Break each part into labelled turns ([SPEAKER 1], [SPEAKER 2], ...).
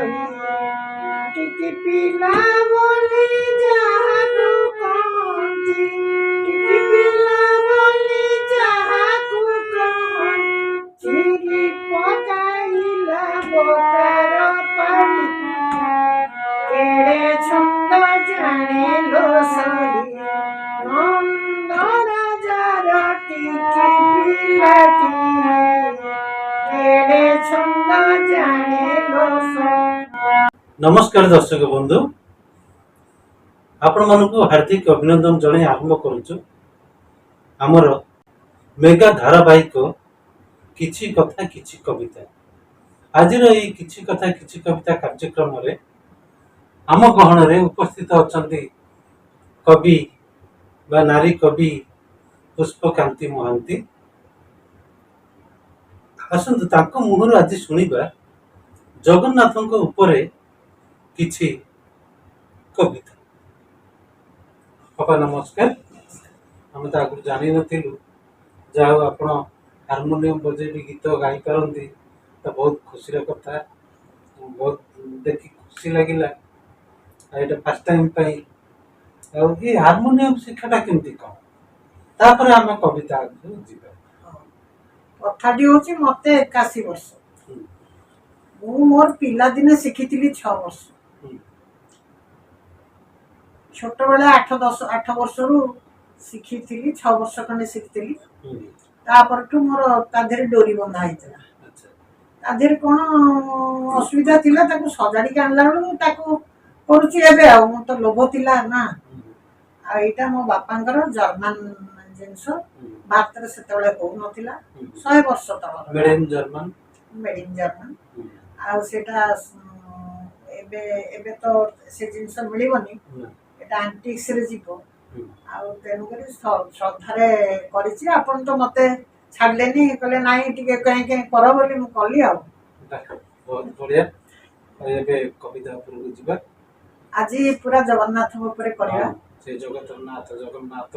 [SPEAKER 1] ଟିକେ ପିଲା ବୋଲି ଯାହାକୁ କହନ୍ତି, ଟିକେ ପିଲା ବୋଲି ଯାହାକୁ କହନ୍ତି, ଚିରି ପକାଇଲା ବୋକାର ପାଟି, କେଡ଼େ ଛନ୍ଦ ଜାଣେ ଲୋ ସହି, ନନ୍ଦ ରାଜାର ଟିକେ ପିଲାଟିଏ, କେଡ଼େ ଛନ୍ଦ ଜାଣେ ଲୋ ସହି।
[SPEAKER 2] नमस्कार दर्शक बंधु, आपण मानक हार्दिक अभिनंदन जणे आरंभ करूछु आमर मेगा धारावाहिक किछि कथा किछि कविता। आज किछि कथा किछि कविता कार्यक्रम रे आम गहन रे उपस्थित अछंती कवि बा नारी कवि पुष्पकांति महांती। आसंतु तांको मुहर आज सुनिबा जगन्नाथଙ୍କ उपरे किछि कविता। पापा नमस्कार। हम तो आगु जानी नथिलु, जाओ आपण हारमोनियम बजे भी गीत गाई पारंती तो बहुत खुशी कथा, बहुत देखि खुशी लगिला। एटा फर्स्ट टाइम पाई और ये हारमोनियम शिक्षाटा केमती कम तापर आम कविता आगु जीवा।
[SPEAKER 1] कथाटी होची मते 81 वर्ष, मु मोर पिला दिने शिखिथिली 6 वर्ष, छोट बेले 8 वर्षरू शिखिथिली, 6 वर्ष खंडे शिखिथिली। तापरठू मोर ताधेरे डोरी बंधा हैतला, ताधेरे कोन असुविधा थिला ताकू सजाडी के आनला बेलू ताकू करूची एबे आ मो तो लोभ थिला ना। आ एटा मो बापांकर जर्मन जिंस भारत रे सेतेबेले हो नथिला, 100 वर्ष तळ
[SPEAKER 2] made in German,
[SPEAKER 1] made in German. आ सेटा एबे एबे तो से जिंस मिलिबनी, एटा एंटिक्स रे जीवो। आ तेनु करी श्रद्धारे करिछि। आपण तो मते छाडलेनी, कहले नाही टिके कहीं कहीं कर बोली मु कली आ।
[SPEAKER 2] बहुत बढ़िया। एबे कविता पर जीवा।
[SPEAKER 1] आज पूरा जगन्नाथ ऊपर करया।
[SPEAKER 2] से जगन्नाथ जगन्नाथ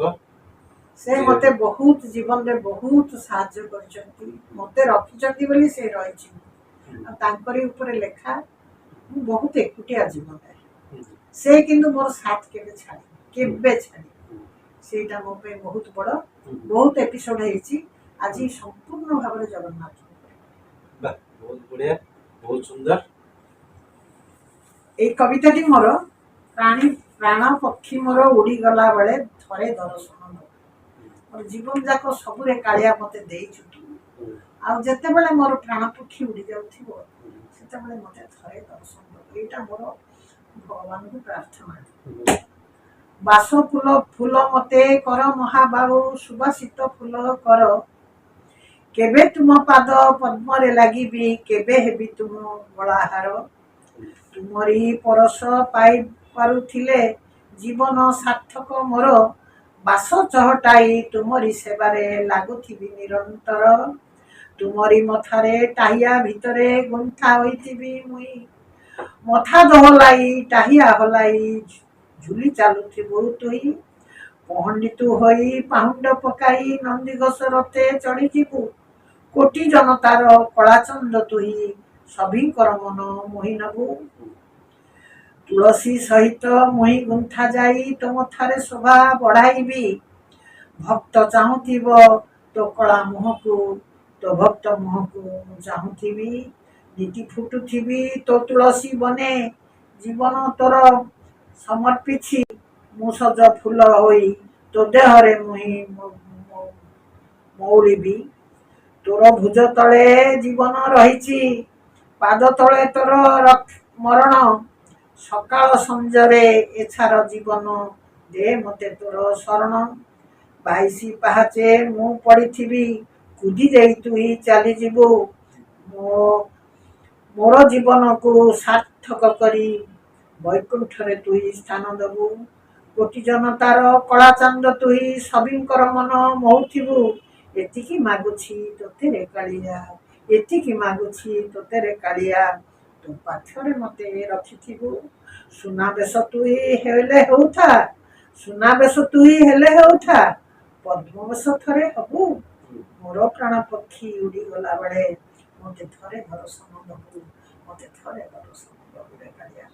[SPEAKER 1] से मते बहुत जीवन रे बहुत साहाय्य करछंती, मते रखिछंती बोली से रहिछि। आ तांकरी ऊपर लेखा मु बहुत एकुटिया जीवन रे, से किंतु मोर साथ केबे छाड़ी सेटा मो पे बहुत बड़ बहुत एपिसोड हेछि। आज संपूर्ण भाव रे जगन्नाथ
[SPEAKER 2] बा बहुत बढ़िया, बहुत सुंदर।
[SPEAKER 1] ए कविताटी मोर प्राण पक्षी मोर उड़ी गला बेले थरे दर्शन, मोर जीवन जाक सबुरे कालिया मते देई छुटी। आ जते बेले मोर प्राण पक्षी उड़ी जाउथिबो सेते बेले मते थरे दर्शन। एटा मोर भगवान को प्रार्थना। बास फूल फूल मते कर महाबाहु, सुबासित फूल कर, केबे तुम पाद पद्म रे लागिबी, केबे हेबी तुम गलाहार। तुमरी परस पाई पारुथिले जीवन सार्थक मोर, बास चहटाई तुमरी सेवारे लागुथिबी निरंतर। तुमरी मथारे टाहिया भितरे गुंथा होइथिबी मुई, मथा दहलाई टाहिया हलाई झुली चालुथिबु तुई। पहंडितु होई पाहुंड पकाई नंदी घोष रथे चढ़ी जीवु, कोटी जनतार कलाचंद तुई सभिंकर मन मोहि नबु। तुलसी सहित मोहि गुंथा जाई तो मथारे शोभा बढ़ाइबी, भक्त चाहुथिब तो कला मुहकु, तो भक्त मुहकु चाहुथिबी। नीति फुटुथिबी तो तुलसी बने, जीवन तोर समर्पिछि मु सज फूल होई, तो देहरे मुहि मौलिबी। तोर भुज तले जीवन रहिछि, पाद तले तोर मरण। सकाल संजरे एछार जीवन दे मते तोर शरण। 22 पाहाचे मु पड़िथिबी, कुदी जाई तुई चली जीवु। मोर जीवन को सार्थक करी वैकुंठ रे तुई स्थान दबु। कोटी जनतार कला चांद तुई सभिंकर मन मोहुथिबु। एतिकी मागुछि तोते रे कालिया, एतिकी मागुछि तोते रे कालिया, तो पाछरे मते रखिथिबु। सुना बेस तुई हेले होउथा, सुना बेस तुई हेले होउथा, पद्म बेस थरे हबु। मोर प्राण पक्षी उड़ी गला बेले मते थरे दर्शन दबु। ମତେ ଥରେ ଦର୍ଶନ ଦେବେ କାଳିଆ।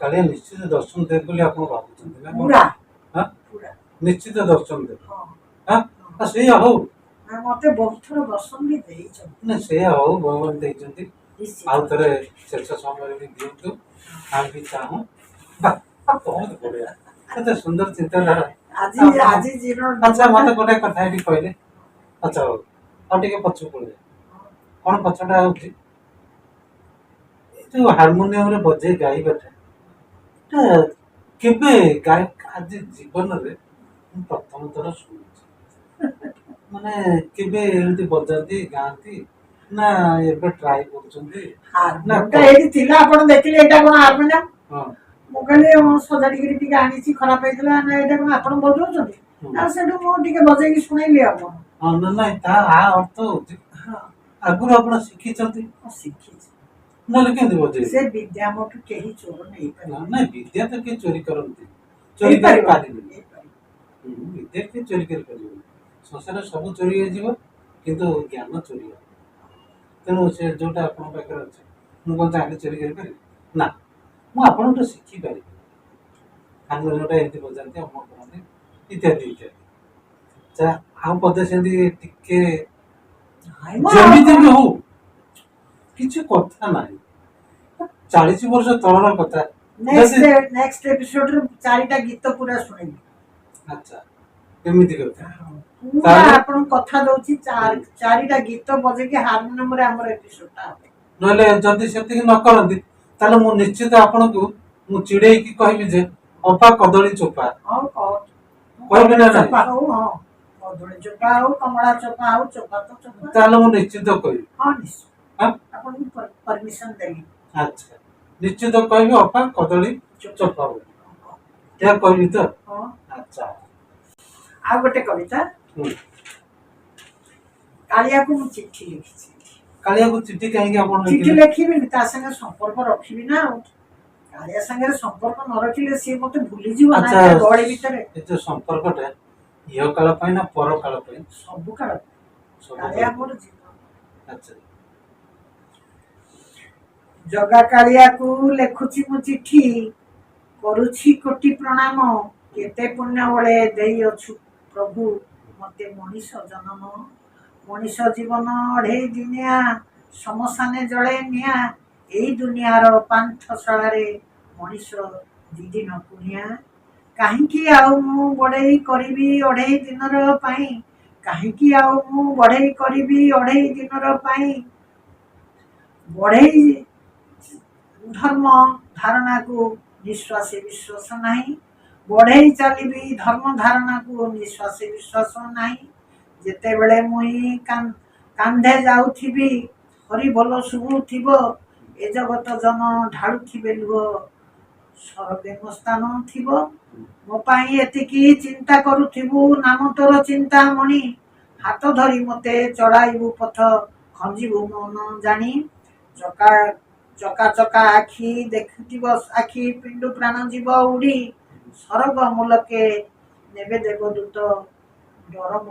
[SPEAKER 2] କାଳିଆ ନିଶ୍ଚିତ ଦର୍ଶନ ଦେବେ ବୋଲି ଆପଣ ଭାବୁଛନ୍ତି ନା?
[SPEAKER 1] ପୁରା
[SPEAKER 2] ହଁ
[SPEAKER 1] ପୁରା
[SPEAKER 2] ନିଶ୍ଚିତ ଦର୍ଶନ ଦେବେ।
[SPEAKER 1] ହଁ
[SPEAKER 2] ହଁ ସେଇଆ ହଉ।
[SPEAKER 1] ନା ମତେ ବହୁତ ଥର ଦର୍ଶନ ବି ଦେଇଛନ୍ତି।
[SPEAKER 2] ନା ସେଇଆ ହଉ, ଭଗବାନ ଦେଇଛନ୍ତି।
[SPEAKER 1] ନିଶ୍ଚିତ।
[SPEAKER 2] ଆଉ ଥରେ ଶେଷ ସମୟରେ ବି ଦିଅନ୍ତୁ, ଆମେ ବି ଚାହୁଁ। ବହୁତ ବଢିଆ, କେତେ ସୁନ୍ଦର ଚିନ୍ତାଧାରା।
[SPEAKER 1] ଆଜି
[SPEAKER 2] ଆପଣ-
[SPEAKER 1] ଆଜି ଦିନ
[SPEAKER 2] ଆଚ୍ଛା ମତେ ଗୋଟେ କଥା ଏଠି କହିଲେ। ଆଚ୍ଛା ହଉ, ଆଉ ଟିକେ ପଛକୁ ପଳେଇବା। କଣ ପଛଟା ହଉଛି, ଏ ଯୋଉ ହାରମୋନିୟମରେ ବଜେଇ ଗାଇବାଟା, ଏଟା କେବେ ଗାଇ ଆଜି ଜୀବନରେ ମୁଁ ପ୍ରଥମ ଥର ଶୁଣୁଛି। ମାନେ କେବେ ଏମିତି ବଜାନ୍ତି ଗାଆନ୍ତି ନା ଏବେ ଟ୍ରାଏ କରୁଛନ୍ତି? ନା
[SPEAKER 1] ହାରମୋନିୟମଟା ଏଇଠି ଥିଲା, ଆପଣ ଦେଖିଲେ ଏଇଟା କଣ ହାରମୋନିୟମ?
[SPEAKER 2] ହଁ
[SPEAKER 1] ମୁଁ କହିଲି ସଜାଡିକିରି ଟିକେ ଆଣିଛି, ଖରାପ ହେଇଥିଲା ନା ଏଇଟା କଣ ଆପଣ ବଜଉଛନ୍ତି?
[SPEAKER 2] ହୁଁ।
[SPEAKER 1] ଆଉ ସେଠୁ ମୁଁ ଟିକେ ବଜେଇକି ଶୁଣେଇଲି ଆଉ କଣ।
[SPEAKER 2] ହଁ ନା ନାଇଁ, ତା ଆ ଅର୍ଥ ହଉଛି
[SPEAKER 1] ହଁ
[SPEAKER 2] ଆଗରୁ ଆପଣ ଶିଖିଛନ୍ତି,
[SPEAKER 1] ମୁଁ ଶିଖିଛି।
[SPEAKER 2] ନହେଲେ କେମିତି ବଜେଇବେ?
[SPEAKER 1] ସେ ବିଦ୍ୟା ମୋଠୁ କେହି ଚୋର ନେଇପାରିବେ
[SPEAKER 2] ନାଇଁ ବିଦ୍ୟା ତ କେହି ଚୋରି କରନ୍ତି, ଚୋରି କରିପାରିବେନି। ବିଦ୍ୟା କେହି ଚୋରି କରିପାରିବେନି। ସଂସାର ସବୁ ଚୋରି ହେଇଯିବ କିନ୍ତୁ ଜ୍ଞାନ ଚୋରି ହେବ। ତେଣୁ ସେ ଯୋଉଟା ଆପଣଙ୍କ ପାଖରେ ଅଛି, ମୁଁ କଣ ଚାହିଁଲେ ଚୋରି କରିପାରିବି? ନା, ମୁଁ ଆପଣଙ୍କଠୁ ଶିଖିପାରିବି। ହାରମୋନିୟମଟା ଏମିତି ବଜାନ୍ତି, ଅମକ କରନ୍ତି, ଇତ୍ୟାଦି ଇତ୍ୟାଦି। ଯା ଆଉ ପଦେ ସେମିତି ଟିକେ
[SPEAKER 1] ନାଇଁ ମ, ଆଉ
[SPEAKER 2] ଯେମିତି
[SPEAKER 1] କଣ?
[SPEAKER 2] ବି ହଉ, କିଛି କଥା ନାହିଁ। 40 ବର୍ଷ ତଳର କଥା। ଯଦି
[SPEAKER 1] ନେକ୍ସଟ ଏପିସୋଡରେ 4ଟା ଗୀତ ପୁରା ଶୁଣେଇବି।
[SPEAKER 2] ଆଚ୍ଛା ଏମିତି କଥା,
[SPEAKER 1] ପୁରା
[SPEAKER 2] ତାହେଲେ
[SPEAKER 1] ଆପଣଙ୍କୁ କଥା ଦଉଛି, 4ଟା ଗୀତ ବଜେଇକି ହାରମୋନିୟମରେ ଆମର ଏପିସୋଡଟା ହବ।
[SPEAKER 2] ନହେଲେ ଯଦି ସେତିକି ନ କରନ୍ତି, ତାହେଲେ ମୁଁ ନିଶ୍ଚିତ ଆପଣଙ୍କୁ ମୁଁ ଚିଡେଇକି କହିବି ଯେ ଅପା କଦଳୀ ଚୋପା।
[SPEAKER 1] ହଉ ହଉ,
[SPEAKER 2] କହିବି ନା
[SPEAKER 1] ଚୋପା
[SPEAKER 2] ନାହିଁ?
[SPEAKER 1] ହଉ, ହଁ କଦଳୀ ଚୋପା ହଉ, କମଳା ଚୋପା ହଉ, ଚୋପା ତ ଚୋପା।
[SPEAKER 2] ତାହେଲେ ମୁଁ ନିଶ୍ଚିତ କହିବି।
[SPEAKER 1] ହଁ ନିଶ୍ଚୟ,
[SPEAKER 2] ହଁ
[SPEAKER 1] ଆପଣଙ୍କୁ ପରମିଶନ ଦେଲି।
[SPEAKER 2] ଆଚ୍ଛା, ନିଶ୍ଚିତ କହିବି ଅପା କଦଳୀ ଚୋପା ବୋଲି। ଏହା କହିବି ତ?
[SPEAKER 1] ହଁ।
[SPEAKER 2] ଆଚ୍ଛା।
[SPEAKER 1] ଆଉ ଗୋଟେ କବିତା,
[SPEAKER 2] ହୁଁ।
[SPEAKER 1] କାଳିଆକୁ ମୁଁ ଚିଠି ଲେଖିଛି।
[SPEAKER 2] କାଳିଆକୁ ଚିଠି କାହିଁକି ଆପଣ
[SPEAKER 1] ଚିଠି
[SPEAKER 2] ଲେଖିଲେ?
[SPEAKER 1] ଲେଖିବିନି, ତା ସାଙ୍ଗେ ସମ୍ପର୍କ ରଖିବି ନା ଆଉ। କାଳିଆ ସାଙ୍ଗରେ ସମ୍ପର୍କ ନ ରଖିଲେ ସିଏ ମତେ ଭୁଲିଯିବ ନା
[SPEAKER 2] ଆଚ୍ଛା,
[SPEAKER 1] ଏ ଗହଳି ଭିତରେ।
[SPEAKER 2] ଏ ଯୋଉ ସମ୍ପର୍କଟା ଇହ କାଳ ପାଇଁ ନା ପର କାଳ ପାଇଁ?
[SPEAKER 1] ସବୁ କାଳ।
[SPEAKER 2] ସବୁ
[SPEAKER 1] କାଳିଆ
[SPEAKER 2] କାଳ
[SPEAKER 1] ମୋର
[SPEAKER 2] ପାଇଁ।
[SPEAKER 1] ଜୀବନ।
[SPEAKER 2] ଆଚ୍ଛା।
[SPEAKER 1] ଜଗା କାଳିଆକୁ ଲେଖୁଛି ମୁଁ ଚିଠି, କରୁଛି କୋଟି ପ୍ରଣାମ। କେତେ ପୁଣ୍ୟ ବଳେ ଦେଇଅଛୁ ପ୍ରଭୁ ମତେ ମଣିଷ ଜନମ। ମଣିଷ ଜୀବନ ଅଢେଇ ଦିନିଆ, ଶ୍ମଶାନେ ଜଳେ ନିଆଁ। ଏଇ ଦୁନିଆର ପାନ୍ଥଶାଳାରେ ମଣିଷ ଦିଦିନ କୁଣିଆ। କାହିଁକି ଆଉ ମୁଁ ବଢେଇ କରିବି ଅଢେଇ ଦିନର ପାଇଁ? କାହିଁକି ଆଉ ମୁଁ ବଢେଇ କରିବି ଅଢେଇ ଦିନର ପାଇଁ? ବଢେଇ ଧର୍ମ ଧାରଣାକୁ ନିଶ୍ୱାସେ ବିଶ୍ୱାସ ନାହିଁ। ବଢେଇ ଚାଲିବି ଧର୍ମ ଧାରଣାକୁ ନିଶ୍ୱାସେ ବିଶ୍ୱାସ ନାହିଁ। ଯେତେବେଳେ ମୁଇଁ କାନ୍ଧେ ଯାଉଥିବି, ହରି ବୋଲ ଶୁଭୁଥିବ, ଏ ଜଗତ ଜନ ଢାଳୁଥିବେ ଲୁହ, ସରବେ ମୋ ସ୍ଥାନ ଥିବ। ମୋ ପାଇଁ ଏତିକି ଚିନ୍ତା କରୁଥିବୁ, ନାମ ତୋର ଚିନ୍ତାମଣି। ହାତ ଧରି ମତେ ଚଳାଇବୁ ପଥ, ଖଞ୍ଜିବୁ ମନ ଜାଣି। ଚକା ଚକା ଚକା ଆଖି ଦେଖୁଥିବ, ଆଖି ପିଣ୍ଡୁ ପ୍ରାଣ ଯିବ ଉଡି। ସରଗ ମୁଲକେ ନେବେ ଦେବଦୂତ, ଡରମ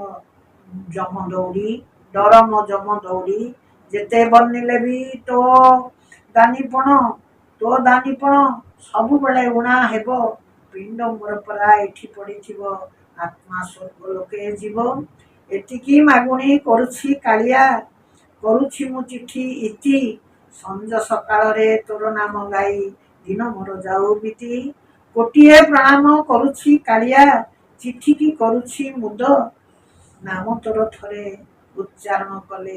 [SPEAKER 1] ଯମ ଦୌଡ଼ି। ଡରମ ଯମ ଦୌଡ଼ି। ଯେତେ ବନିଲେ ବି ତୋ ଦାନିପଣ, ତୋ ଦାନିପଣ ସବୁବେଳେ ଉଣା ହେବ। ପିଣ୍ଡ ମୋର ପରା ଏଠି ପଡିଥିବ, ଆତ୍ମା ସ୍ୱର୍ଗ ଲୋକେ ଯିବ। ଏତିକି ମାଗୁଣି କରୁଛି କାଳିଆ, କରୁଛି ମୁଁ ଚିଠି ଇତି। ସଞ୍ଜ ସକାଳରେ ତୋର ନାମ ଗାଇ ଦିନ ମୋର ଯାଉ ବିତି। ଗୋଟିଏ ପ୍ରଣାମ କରୁଛି କାଳିଆ, ଚିଠିକି କରୁଛି ମୁଦ। ନାମ ତୋର ଥରେ ଉଚ୍ଚାରଣ କଲେ,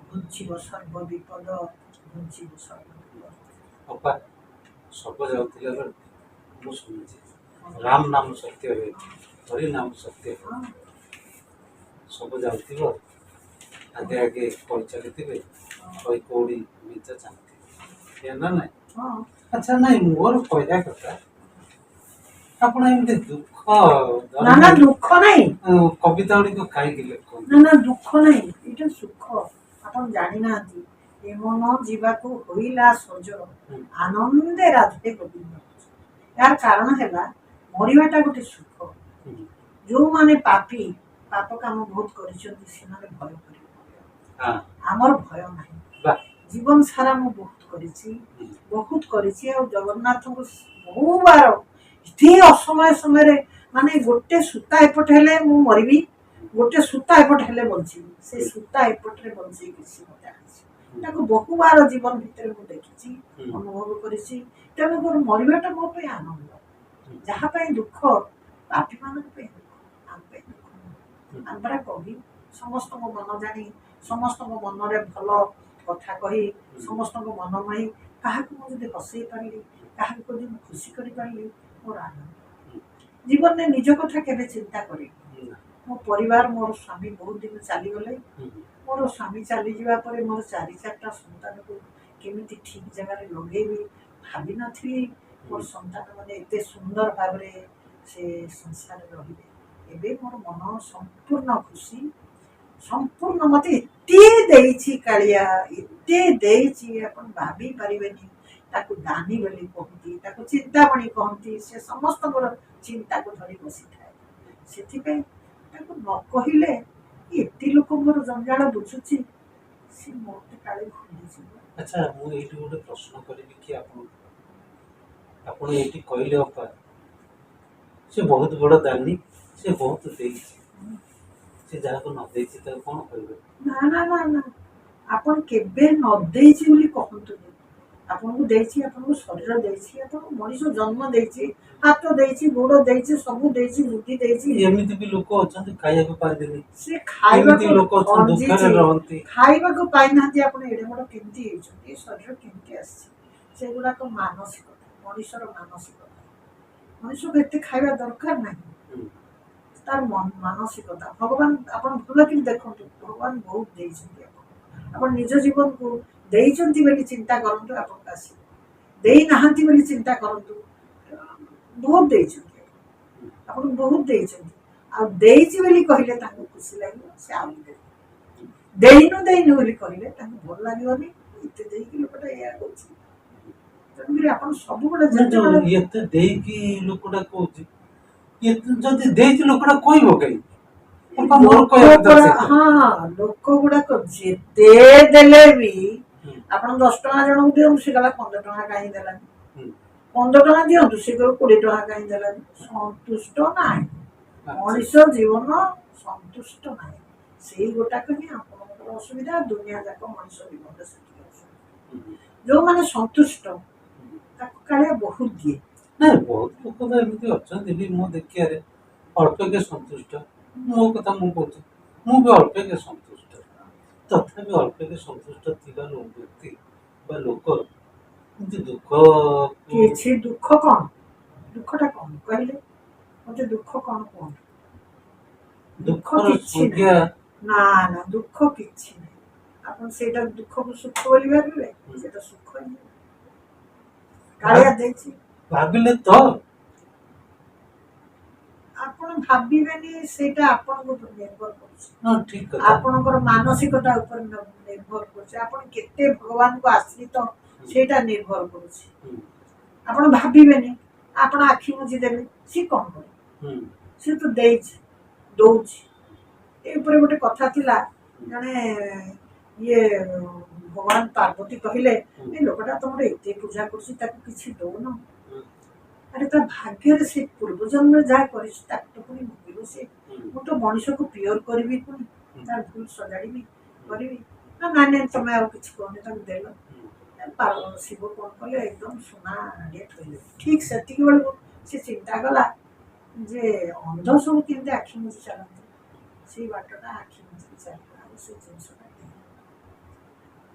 [SPEAKER 1] ଘୁଞ୍ଚିବ ସର୍ବ ବିପଦ, ଘୁଞ୍ଚିବ ସର୍ବ ବିପଦ।
[SPEAKER 2] ଅପା ସବୁ ଯାଉଥିଲା ବେଳେ ମୁଁ ଶୁଣିଛି, ରାମ ନାମ ସତ୍ୟ ହୁଏ, ହରି ନାମ ସତ୍ୟ ହୁଏ। ସବୁ ଯାଉଥିବ, ଆଗେ ଆଗେ କହି ଚାଲିଥିବେ, କହି କଉଡ଼ି ନିଜ ଚାଲିଥିବେ ନା ନାଇଁ? ଆଚ୍ଛା ନାଇଁ, ମୋର କହିବା କଥା, ଆପଣ ଏମିତି ଦୁଃଖ
[SPEAKER 1] ନା ନା ଦୁଃଖ ନାହିଁ,
[SPEAKER 2] କବିତା ଗୁଡ଼ିକ କାହିଁକି ଲେଖନ୍ତି?
[SPEAKER 1] ନା ନା ଦୁଃଖ ନାହିଁ, ଏଇଟା ସୁଖ। ଆପଣ ଜାଣିନାହାନ୍ତି, ଏ ମନ ଯିବାକୁ ହୋଇଲା ସଜ, ଆନନ୍ଦେ ରାଧେ ଗୋବିନ୍ଦ। ଏହାର କାରଣ ହେଲା, ମରିବାଟା ଗୋଟେ ସୁଖ। ଯୋଉମାନେ ପାପୀ, ପାପ କାମ ବହୁତ କରିଛନ୍ତି, ସେମାନେ ଭୟ କରିବେ। ଆମର ଭୟ ନାହିଁ। जीवन सारा मु बहुत करिछि आ जगन्नाथ को बहु बार इति असमय समय रे माने गोटे सूता एपट हेले मु मरिबी गोटे सूता एपट हेले बंची से सूता एपट रे बंची किसी मते आछि ताको बहु बार जीवन भितर मु देखिछि अनुभव करिछि तेणु कर मरिबाटा मो पे आनंद जहा पे दुख पापी मान पे दुख आम पे दुख आंबरा कवि समस्त को मन जानी समस्त को मन रे भलो कथा कही समस्त को मन माई काहाकू मु जदि हसई पारली काहाकू जदि खुशी करि पारली मोर आनंद जीवन में निज कथा केबे चिंता करी मो परिवार मोर स्वामी बहुत दिन चली गले मोर स्वामी चली जीवा परे मोर चारि चारटा संतान को केमिति ठीक जगह रे लगेबी भाबी नथी मोर संतान माने एते सुंदर भाबरे से संसार रहिबे एबे मोर मन संपूर्ण खुशी संपूर्ण मते एते देइछि कालिया एते देइछि अपन भाबी परिबेनी ताकू दानी बोली कहती ताकू चिंतामणि कहती से समस्त मोर चिंता को धरी बसी थाए सेथिपे ताकू न कहिले एते लोक मोर जंजाल बुझुछि से मोते काले भूली छी।
[SPEAKER 2] अच्छा मु एठी गोटे प्रश्न करिबि कि आपण एठी कहले अपा से बहुत बड़ दानी से बहुत देइछि से जहाँ को न देइछि त कोन कहबे
[SPEAKER 1] ना ना ना ना आपण केबे न देइछि बोली कहंतु आपन को देइछि आपन को शरीर देइछि आपन मनीष जन्म देइछि हाथ देइछि गोड़ देइछि सब देइछि बुद्धि देइछि
[SPEAKER 2] एमिति भी लोक अछंती खाइया को पाइ देनी
[SPEAKER 1] से खाइबा
[SPEAKER 2] एमिति लोक अछन दुख रे रहंती
[SPEAKER 1] खाइबा को पाइ नाथि आपन एडे बड़ केमति हेछथि शरीर केमति आछि सेगुडा को मानसिकता मनीषर मानसिकता मनीष को एते खाइबा दरकार नाही तार मानसिकता भगवान आपन भूल कि देखंतु भगवान बहुत देइछथि आपन निज जीवन को देइछथि बोली चिंता करंतु आपन कासी देई नाहंती बोली चिंता करंतु बहुत देइछथि आपन बहुत देइछथि आ देइछि बोली कहिले ताको खुशी लागियो से आउ देइनु बोली कहिले ताको भल लागियोनी इते देई कि लोकटा एया होछि तंगिरे आपन सब बडा
[SPEAKER 2] जो येते देई कि लोकटा कोछि ये जदि देइछि लोकटा कोइबो कई मोर कहया
[SPEAKER 1] हाँ लोक गुड़ाक जेते देले भी आपण 10 टका जन दियो से गला 15 टका काई देलानी 15 टका दियो से गला 20 टका काई देलानी संतुष्ट नाही मनीष जीवन संतुष्ट नाही सेही गोटा कही आपन असुविधा दुनिया जाक मनीष जीवन से जो माने संतुष्ट ताको काले बहुत दिए
[SPEAKER 2] नहीं बहुत लोक तो एमिति अछंती भी मो देखिया रे अल्प के संतुष्ट मो कथा मु कहूँ मु भी अल्प के संतुष्ट तथापि अल्प के संतुष्ट थिबा लोक व्यक्ति बा लोक दुख
[SPEAKER 1] किछि दुख कौन दुखटा कौन कहले मते दुख कौन कौन
[SPEAKER 2] दुख संज्ञा
[SPEAKER 1] ना ना दुख किछि नै आपण सेटा दुख को सुख बोली भाबिबे सेटा सुख नै कालिया देछि
[SPEAKER 2] भाबिले तो
[SPEAKER 1] आपण भाबिबेनी सेटा आपण को निर्भर करछि
[SPEAKER 2] हां ठीक कथा
[SPEAKER 1] आपणकर मानसिकता ऊपर निर्भर करछि आपण केते भगवान को आश्रित सेटा निर्भर करछि आपण भाबिबेनी आपण आखि मुजी देबे सी कोन करे से तो देछि दोछि ए ऊपर गोटे कथा थिला जने ये भगवान पार्वती कहले ए लोकटा तमरे एते पूजा करछि ताको किछि दो न अरे तो भाग्य रे से पूर्व जन्म में जा करिछि ताको पुनी मिलु से मु तो मनुष्य को प्योर करबी पुनी तार भूल सजाड़ीबी करबी ना नाने तमे आ किछि कोने तक देलो पार्वती शिव कोन कले एकदम सुना डेट होइले ठीक सेतिक बेल से चिंता गला जे अंध सब केते आखि मुझे चलंती से बाटटा आखि मुझे चलता से जिंसटा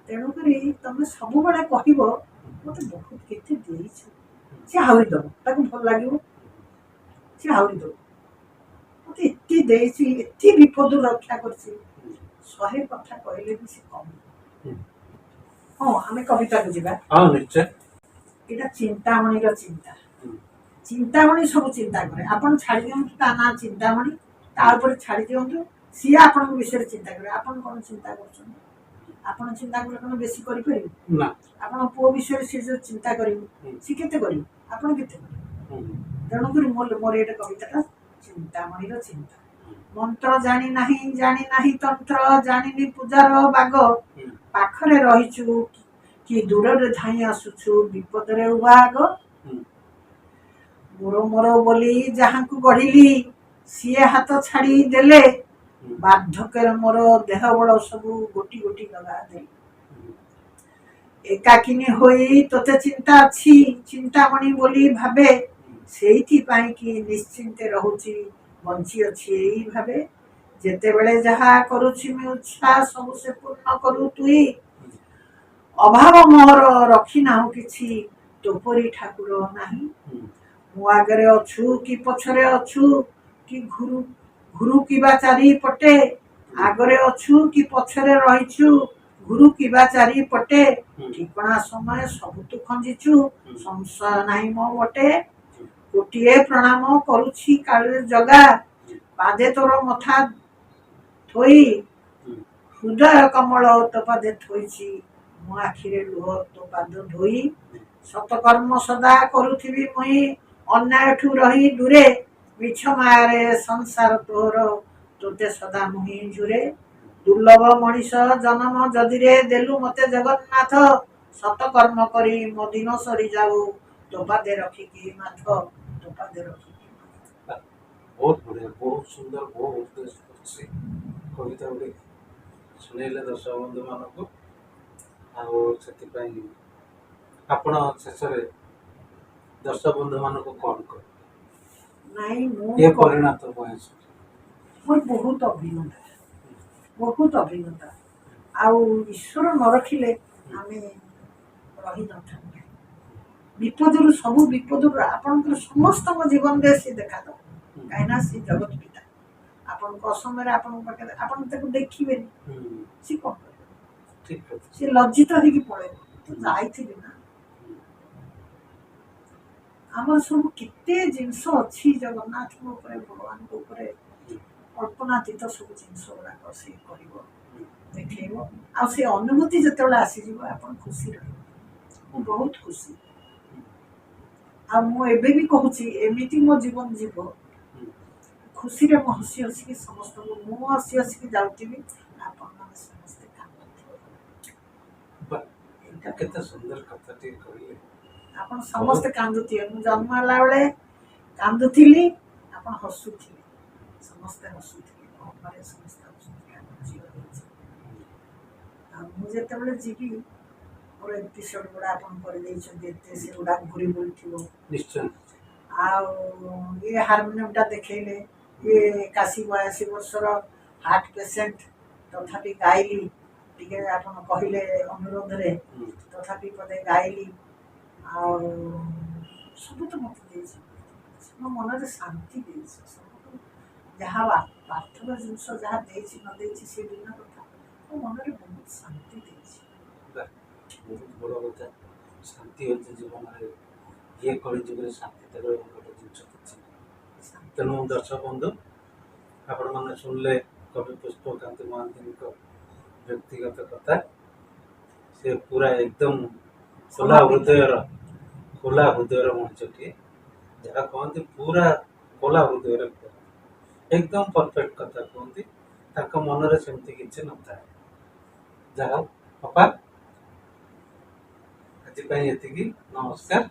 [SPEAKER 1] तेणु करी तमे सब बडा कहिबो मते बहुत केते देइछ से हाउरी दो ताको भल लागिवो से हाउरी दो मते इत्ती देइछि इत्ती विपद रक्षा करछि सहे कथा कहले भी से कम हां हमें कविता को जिबा
[SPEAKER 2] हां निश्चय
[SPEAKER 1] एटा चिंतामणि रो चिंता चिंतामणि सब चिंता करे आपण छाडी दियौ ता ना चिंतामणि ता ऊपर छाडी दियौ सी आपण विषय चिंता करे आपण कोन चिंता करछन आपण चिंता करे कोन बेसी करि परिबे
[SPEAKER 2] ना
[SPEAKER 1] आपण पो विषय से जो चिंता करिवो सी केते करिवो आपण केते तेणु करी मोर एटा कविताटा चिंतामणि रो चिंता मंत्र जानी नाही तंत्र जानिनी पूजार बाग पाखरे रहिछु କି ଦୂରରେ ଧାଇଁ ଆସୁଛୁ ବିପଦରେ ଉଭା ଆଗ।
[SPEAKER 2] ହୁଁ।
[SPEAKER 1] ମୋର ମୋର ବୋଲି ଯାହାଙ୍କୁ ଗଢିଲି ସିଏ ହାତ ଛାଡି ଦେଲେ,
[SPEAKER 2] ହୁଁ।
[SPEAKER 1] ବାର୍ଦ୍ଧକ୍ୟରେ ମୋର ଦେହ ବଳ ସବୁ ଗୋଟି ଗୋଟି ଲଗା ଦେଲେ।
[SPEAKER 2] ହୁଁ।
[SPEAKER 1] ଏକାକିନୀ ହୋଇ ତୋତେ ଚିନ୍ତା ଅଛି, ଚିନ୍ତାମଣି ବୋଲି ଭାବେ, ସେଇଥିପାଇଁ କି ନିଶ୍ଚିନ୍ତେ ରହୁଛି ବଞ୍ଚି ଅଛି ଏଇ ଭାବେ। ଯେତେବେଳେ ଯାହା କରୁଛି ମୁଁ ଇଚ୍ଛା ସବୁ ସେ ପୂର୍ଣ୍ଣ କରୁ ତୁଇ, ଅଭାବ ମୋର ରଖି ନାହୁଁ କିଛି, ତୋପରି ଠାକୁର ନାହିଁ। ମୁଁ ଆଗରେ ଅଛୁ କି ପଛରେ ଅଛୁ କି ଘୁରୁ କିବା ଚାରିପଟେ, ଆଗରେ ଅଛୁ କି ପଛରେ ରହିଛୁ ଘୁରୁ କିବା ଚାରିପଟେ, ଠିକଣା ସମୟ ସବୁ ତୁ ଖଞ୍ଜିଛୁ ସଂଶୟ ନାହିଁ ମୋ ମୋଟେ। ଗୋଟିଏ ପ୍ରଣାମ କରୁଛି କାଳେ ଜଗା, ପାଦେ ତୋର ମଥା ଥୋଇ, ହୃଦୟ କମଳ ତୋ ପାଦେ ଥୋଇଛି, ମୋ ଆଖିରେ ଲୁହ ତୋ ପାଦ ଧୋଇ। ସତକର୍ମ ସଦା କରୁଥିବି ମୁଇଁ ଅନ୍ୟାୟଠୁ ରହି ଦୂରେ, ମିଛ ମାୟାରେ ସଂସାର ତୋର ତୋତେ ସଦା ମୁହିଁ ଜୁରେ। ଦୁର୍ଲଭ ମଣିଷ ଜନମ ଯଦିରେ ଦେଲୁ ମତେ ଜଗନ୍ନାଥ, ସତ କର୍ମ କରି ମୋ ଦିନ ସରି ଯାଉ ତୋ ପାଦେ ରଖିକି ମାଥ, ତୋ ପାଦେ ରଖିକି ମାଥ।
[SPEAKER 2] ବହୁତ ବଢିଆ, ବହୁତ ସୁନ୍ଦର, ବହୁତ ଉଦ୍ଦେଶ୍ୟ ଅଛି କବିତା ଗୁଡ଼ିକ ଶୁଣେଇଲେ ଦର୍ଶକ ବନ୍ଧୁ ମାନଙ୍କୁ। ଆଉ ସେଥିପାଇଁ ଆପଣ ଶେଷରେ ଦର୍ଶକ ବନ୍ଧୁ ମାନଙ୍କୁ କଣ କହିବେ?
[SPEAKER 1] ନାଇଁ
[SPEAKER 2] ଏ ପରିଣତ ବୟସ
[SPEAKER 1] ମୋର ବହୁତ ଅଭିଜ୍ଞତା, ବହୁତ ଅଭିଜ୍ଞତା। ଆଉ ଈଶ୍ୱର ନ ରଖିଲେ ଆମେ ରହିନଥାନ୍ତେ। ବିପଦରୁ ସବୁ ବିପଦରୁ ଆପଣଙ୍କର ସମସ୍ତଙ୍କ ଜୀବନରେ ସେ ଦେଖାଦବ, କାହିଁକିନା ସେ ଜଗତ ପିତା। ଆପଣଙ୍କ ଅସମୟରେ ଆପଣଙ୍କ ପାଖରେ ଆପଣ ତାକୁ ଦେଖିବେନି, ସେ କଣ କରିବେ? ସେ ଲଜ୍ଜିତ ହେଇକି ପଳେଇବ, ତ ଯାଇଥିବି ନା। ଆମର ସବୁ କେତେ ଜିନିଷ ଅଛି ଜଗନ୍ନାଥଙ୍କ ଉପରେ, ଭଗବାନଙ୍କ ଉପରେ, କଳ୍ପନାତୀତ ସବୁ ଜିନିଷ ଗୁଡାକ ସେ କରିବ, ଦେଖେଇବ। ଆଉ ସେ ଅନୁଭୂତି ଯେତେବେଳେ ଆସିଯିବ ଆପଣ ଖୁସି ରହିବେ। ମୁଁ ବହୁତ ଖୁସି। ଆଉ ମୁଁ ଏବେ ବି କହୁଛି ଏମିତି ମୋ ଜୀବନ ଯିବ, ଖୁସିରେ ମୁଁ ହସି ହସିକି ସମସ୍ତଙ୍କୁ, ମୁଁ ହସି ହସିକି ଯାଉଥିବି, ଆପଣମାନେ ସମସ୍ତେ କାନ୍ଦୁଥିବେ।
[SPEAKER 2] କେତେ ସୁନ୍ଦର କଥା ଟିକେ କହିଲେ।
[SPEAKER 1] ଆପଣ ସମସ୍ତେ କାନ୍ଦୁଥିବେ। ମୁଁ ଜନ୍ମ ହେଲା ବେଳେ କାନ୍ଦୁଥିଲି, ଆପଣ ହସୁଥିବେ, ସମସ୍ତେ ହସୁଥିବେ, ମୋ ଘରେ ସମସ୍ତେ ହସୁଥିବେ, ଆମ ଝିଅ ହେଇଛି। ଆଉ ମୁଁ ଯେତେବେଳେ ଯିବି, ମୋର ଏପିସୋଡ ଗୁଡା ଆପଣ କରିଦେଇଛନ୍ତି, ଏତେ ସେଗୁଡା ଘୁରି ବୁଲିଥିବ।
[SPEAKER 2] ନିଶ୍ଚୟ।
[SPEAKER 1] ଆଉ ଇଏ ହାରମୋନିୟମଟା ଦେଖେଇଲେ, ଇଏ 81-82 ବର୍ଷର ହାର୍ଟ ପେସେଣ୍ଟ, ତଥାପି ଗାଇଲି, ଟିକେ ଆପଣ କହିଲେ ଅନୁରୋଧରେ ତଥାପି ପଦେ ଗାଇଲି। ଆଉ ସବୁ ତ ମତେ ଦେଇଛି, ମୋ ମନରେ ଶାନ୍ତି ଦେଇଛି। ସବୁଠୁ ଯାହା ପାର୍ଥିବ ଜିନିଷ ଯାହା ଦେଇଛି ନ ଦେଇଛି ସେ ଦିନ କଥା, ମୋ ମନରେ ବହୁତ ଶାନ୍ତି ଦେଇଛି।
[SPEAKER 2] ବହୁତ ବଡ଼ କଥା। ଶାନ୍ତି ହେଉଛି ଜୀବନରେ, ଇଏ କଳି ଯୁଗରେ ଶାନ୍ତି ଦେବ ଗୋଟେ ଜିନିଷ କିଛି। ତେଣୁ ଦର୍ଶକ ବନ୍ଧୁ, ଆପଣମାନେ ଶୁଣିଲେ କବି ପୁଷ୍ପକାନ୍ତି ମହାନ୍ତିଙ୍କ ବ୍ୟକ୍ତିଗତ କଥା। ସେ ପୁରା ଏକଦମ ଖୋଲା ହୃଦୟର ମଣିଷଟିଏ, ଯାହା କହନ୍ତି ପୁରା ଖୋଲା ହୃଦୟର, ଏକଦମ ପରଫେକ୍ଟ କଥା କୁହନ୍ତି। ତାଙ୍କ ମନରେ ସେମିତି କିଛି ନଥାଏ। ଯାହା ହଉ ଅପା, ଆଜି ପାଇଁ ଏତିକି, ନମସ୍କାର।